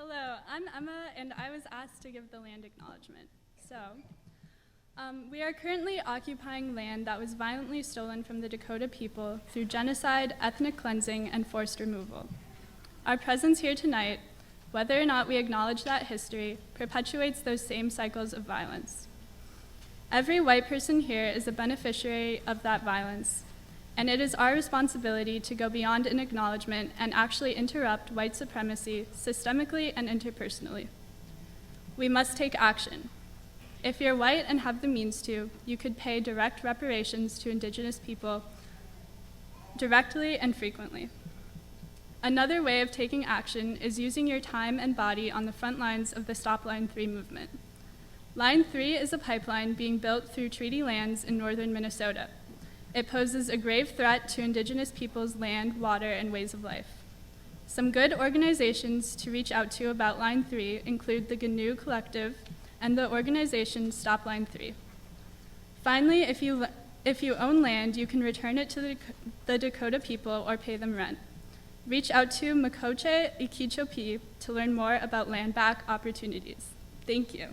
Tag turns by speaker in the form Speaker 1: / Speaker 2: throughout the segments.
Speaker 1: Hello, I'm Emma, and I was asked to give the land acknowledgement. We are currently occupying land that was violently stolen from the Dakota people through genocide, ethnic cleansing, and forced removal. Our presence here tonight, whether or not we acknowledge that history, perpetuates those same cycles of violence. Every white person here is a beneficiary of that violence, and it is our responsibility to go beyond an acknowledgement and actually interrupt white supremacy systemically and interpersonally. We must take action. If you're white and have the means to, you could pay direct reparations to Indigenous people directly and frequently. Another way of taking action is using your time and body on the front lines of the Stop Line 3 movement. Line 3 is a pipeline being built through treaty lands in northern Minnesota. It poses a grave threat to Indigenous peoples' land, water, and ways of life. Some good organizations to reach out to about Line 3 include the GNU Collective and the organization Stop Line 3. Finally, if you own land, you can return it to the Dakota people or pay them rent. Reach out to Makoche Ikichopi to learn more about land back opportunities. Thank you.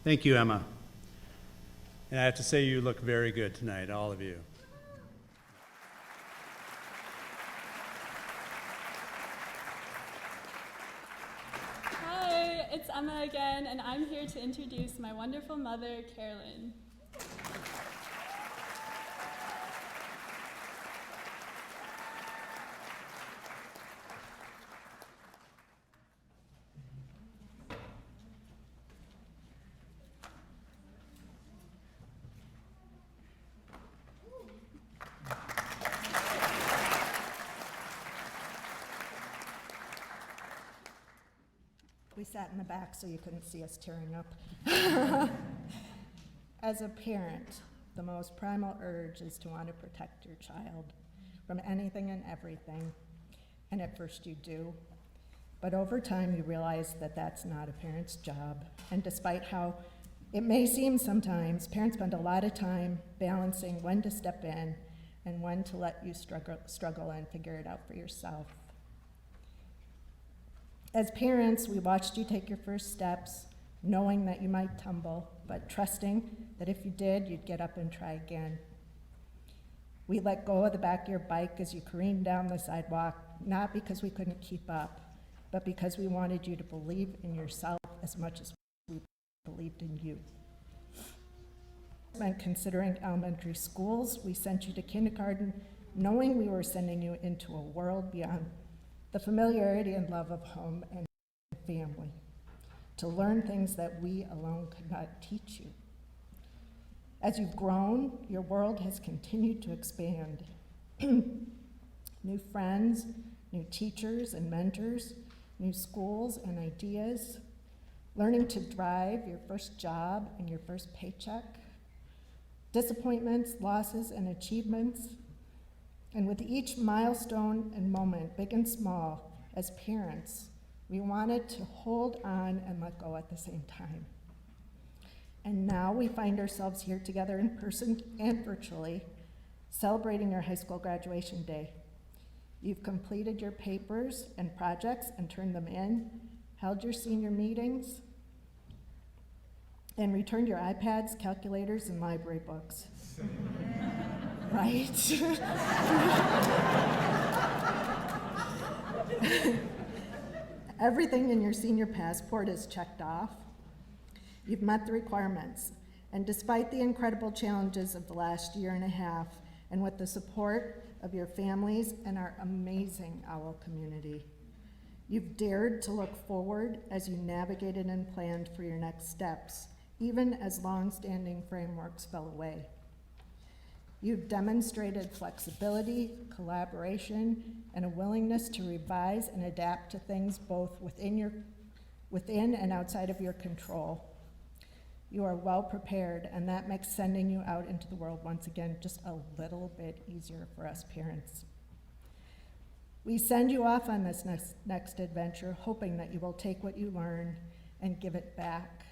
Speaker 2: Thank you, Emma. And I have to say you look very good tonight, all of you.
Speaker 1: Hi, it's Emma again, and I'm here to introduce my wonderful mother, Carolyn.
Speaker 3: We sat in the back so you couldn't see us tearing up. As a parent, the most primal urge is to want to protect your child from anything and everything, and at first you do. But over time you realize that that's not a parent's job, and despite how it may seem sometimes, parents spend a lot of time balancing when to step in and when to let you struggle and figure it out for yourself. As parents, we watched you take your first steps, knowing that you might tumble, but trusting that if you did, you'd get up and try again. We let go of the back of your bike as you careened down the sidewalk, not because we couldn't keep up, but because we wanted you to believe in yourself as much as we believed in you. When considering elementary schools, we sent you to kindergarten, knowing we were sending you into a world beyond the familiarity and love of home and family, to learn things that we alone could not teach you. As you've grown, your world has continued to expand. New friends, new teachers and mentors, new schools and ideas, learning to drive, your first job and your first paycheck, disappointments, losses, and achievements. And with each milestone and moment, big and small, as parents, we wanted to hold on and let go at the same time. And now we find ourselves here together in person and virtually, celebrating your high school graduation day. You've completed your papers and projects and turned them in, held your senior meetings, and returned your iPads, calculators, and library books. Right? Everything in your senior passport is checked off. You've met the requirements, and despite the incredible challenges of the last year and a half, and with the support of your families and our amazing OWL community, you've dared to look forward as you navigated and planned for your next steps, even as long-standing frameworks fell away. You've demonstrated flexibility, collaboration, and a willingness to revise and adapt to things both within and outside of your control. You are well prepared, and that makes sending you out into the world once again just a little bit easier for us parents. We send you off on this next adventure, hoping that you will take what you learn and give it back.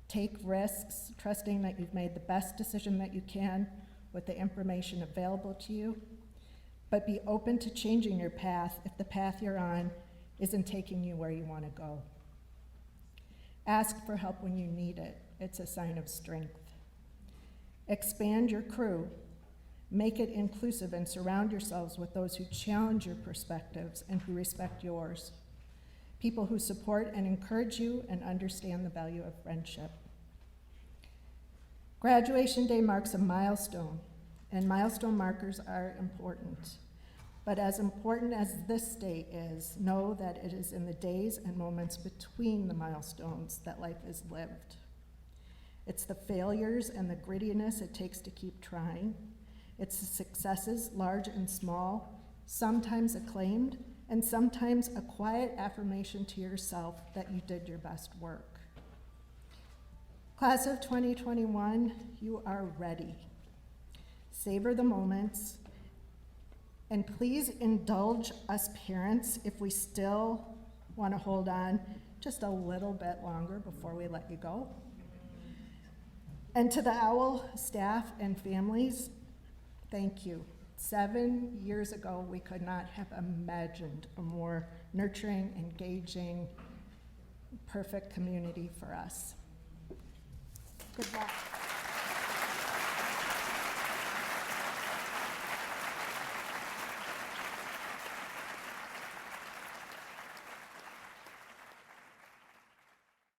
Speaker 3: Take risks, trusting that you've made the best decision that you can with the information available to you, but be open to changing your path if the path you're on isn't taking you where you want to go. Ask for help when you need it. It's a sign of strength. Expand your crew. Make it inclusive and surround yourselves with those who challenge your perspectives and who respect yours. People who support and encourage you and understand the value of friendship. Graduation day marks a milestone, and milestone markers are important. But as important as this day is, know that it is in the days and moments between the milestones that life is lived. It's the failures and the grittiness it takes to keep trying. It's the successes, large and small, sometimes acclaimed, and sometimes a quiet affirmation to yourself that you did your best work. Class of 2021, you are ready. Savor the moments, and please indulge us parents if we still want to hold on just a little bit longer before we let you go. And to the OWL staff and families, thank you. 7 years ago, we could not have imagined a more nurturing, engaging, perfect community for us. Good luck.